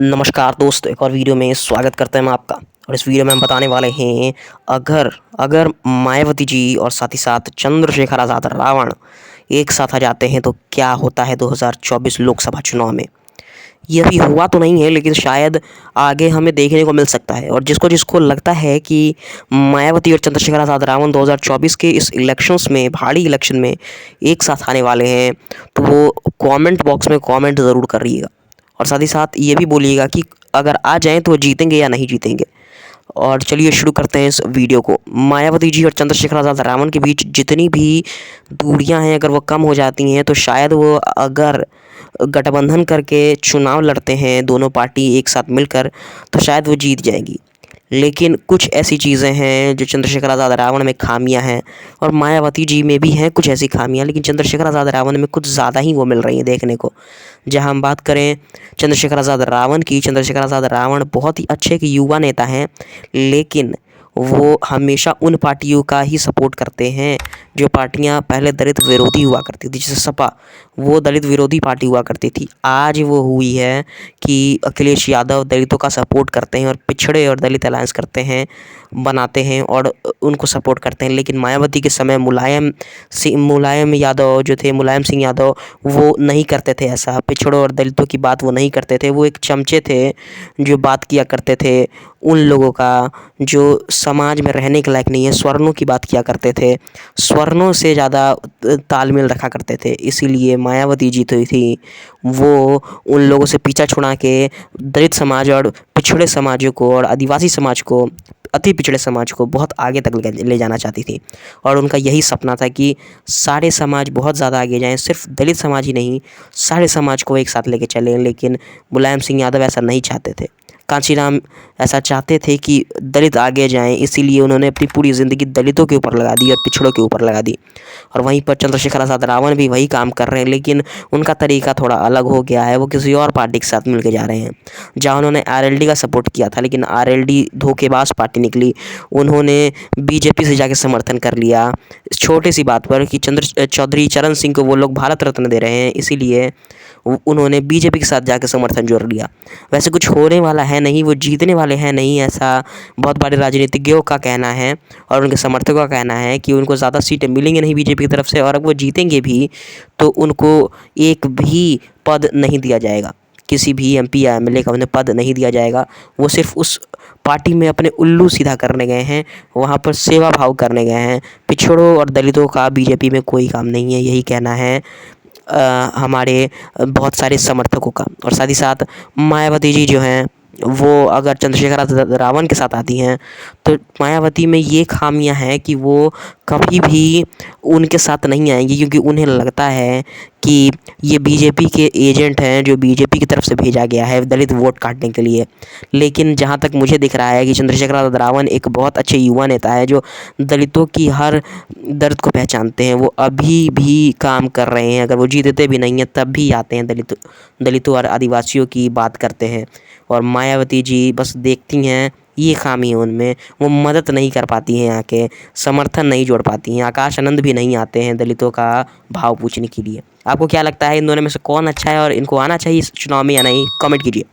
नमस्कार दोस्तों, एक और वीडियो में स्वागत करते हैं हम आपका। और इस वीडियो में हम बताने वाले हैं अगर अगर मायावती जी और साथ ही साथ चंद्रशेखर आज़ाद रावण एक साथ आ जाते हैं तो क्या होता है 2024 लोकसभा चुनाव में। ये अभी हुआ तो नहीं है लेकिन शायद आगे हमें देखने को मिल सकता है। और जिसको जिसको लगता है कि मायावती और चंद्रशेखर आज़ाद रावण 2024 के इस इलेक्शंस में, भारी इलेक्शन में एक साथ आने वाले हैं, तो वो कमेंट बॉक्स में कमेंट ज़रूर करिएगा। और साथ ही साथ ये भी बोलिएगा कि अगर आ जाएँ तो जीतेंगे या नहीं जीतेंगे। और चलिए शुरू करते हैं इस वीडियो को। मायावती जी और चंद्रशेखर आज़ाद रावण के बीच जितनी भी दूरियां हैं, अगर वो कम हो जाती हैं तो शायद वो, अगर गठबंधन करके चुनाव लड़ते हैं दोनों पार्टी एक साथ मिलकर, तो शायद वो जीत जाएंगी। लेकिन कुछ ऐसी चीज़ें हैं जो चंद्रशेखर आज़ाद रावण में खामियां हैं, और मायावती जी में भी हैं कुछ ऐसी खामियां, लेकिन चंद्रशेखर आज़ाद रावण में कुछ ज़्यादा ही वो मिल रही हैं देखने को। जहां हम बात करें चंद्रशेखर आज़ाद रावण की, चंद्रशेखर आज़ाद रावण बहुत ही अच्छे एक युवा नेता हैं, लेकिन वो हमेशा उन पार्टियों का ही सपोर्ट करते हैं जो पार्टियां पहले दलित विरोधी हुआ करती थी। जैसे सपा, वो दलित विरोधी पार्टी हुआ करती थी। आज वो हुई है कि अखिलेश यादव दलितों का सपोर्ट करते हैं और पिछड़े और दलित अलायंस करते हैं, बनाते हैं और उनको सपोर्ट करते हैं। लेकिन मायावती के समय मुलायम यादव जो थे, मुलायम सिंह यादव, वो नहीं करते थे ऐसा। पिछड़ों और दलितों की बात वो नहीं करते थे। वो एक चमचे थे जो बात किया करते थे उन लोगों का जो समाज में रहने के लायक नहीं है। स्वर्णों की बात किया करते थे, स्वर्णों से ज़्यादा तालमेल रखा करते थे। इसीलिए मायावती जीत हुई थी। वो उन लोगों से पीछा छुड़ा के दलित समाज और पिछड़े समाजों को और आदिवासी समाज को, अति पिछड़े समाज को बहुत आगे तक ले जाना चाहती थी। और उनका यही सपना था कि सारे समाज बहुत ज़्यादा आगे जाएं, सिर्फ दलित समाज ही नहीं, सारे समाज को एक साथ लेके चलें। लेकिन मुलायम सिंह यादव ऐसा नहीं चाहते थे। कांशीराम ऐसा चाहते थे कि दलित आगे जाएं, इसीलिए उन्होंने अपनी पूरी ज़िंदगी दलितों के ऊपर लगा दी और पिछड़ों के ऊपर लगा दी। और वहीं पर चंद्रशेखर आज़ाद रावण भी वही काम कर रहे हैं, लेकिन उनका तरीका थोड़ा अलग हो गया है। वो किसी और पार्टी के साथ मिल के जा रहे हैं। जहाँ उन्होंने आरएलडी का सपोर्ट किया था, लेकिन आरएलडी धोखेबाज पार्टी निकली। उन्होंने बीजेपी से जाके समर्थन कर लिया इस छोटी सी बात पर कि चौधरी चरण सिंह को वो लोग भारत रत्न दे रहे हैं, इसीलिए उन्होंने बीजेपी के साथ जाकर समर्थन जोड़ लिया। वैसे कुछ होने वाला है नहीं, वो जीतने वाले हैं नहीं, ऐसा बहुत बड़े राजनीतिज्ञों का कहना है और उनके समर्थकों का कहना है कि उनको ज़्यादा सीटें मिलेंगी नहीं बीजेपी की तरफ से, और अगर वो जीतेंगे भी तो उनको एक भी पद नहीं दिया जाएगा। किसी भी एमपी या एमएलए का उन्हें पद नहीं दिया जाएगा। वो सिर्फ उस पार्टी में अपने उल्लू सीधा करने गए हैं, वहाँ पर सेवा भाव करने गए हैं। पिछड़ों और दलितों का बीजेपी में कोई काम नहीं है, यही कहना है हमारे बहुत सारे समर्थकों का। और साथ ही साथ मायावती जी जो हैं, वो अगर चंद्रशेखर आज़ाद रावण के साथ आती हैं तो मायावती में ये खामियां हैं कि वो कभी भी उनके साथ नहीं आएंगी, क्योंकि उन्हें लगता है कि ये बीजेपी के एजेंट हैं जो बीजेपी की तरफ से भेजा गया है दलित वोट काटने के लिए। लेकिन जहाँ तक मुझे दिख रहा है कि चंद्रशेखर आज़ाद रावण एक बहुत अच्छे युवा नेता है जो दलितों की हर दर्द को पहचानते हैं। वो अभी भी काम कर रहे हैं, अगर वो जीतते भी नहीं हैं तब भी आते हैं, दलितों और आदिवासियों की बात करते हैं। और मायावती जी बस देखती हैं, ये खामी है उनमें, वो मदद नहीं कर पाती हैं, आके समर्थन नहीं जोड़ पाती हैं। आकाश आनंद भी नहीं आते हैं दलितों का भाव पूछने के लिए। आपको क्या लगता है इन दोनों में से कौन अच्छा है और इनको आना चाहिए इस चुनाव में या नहीं? कमेंट कीजिए।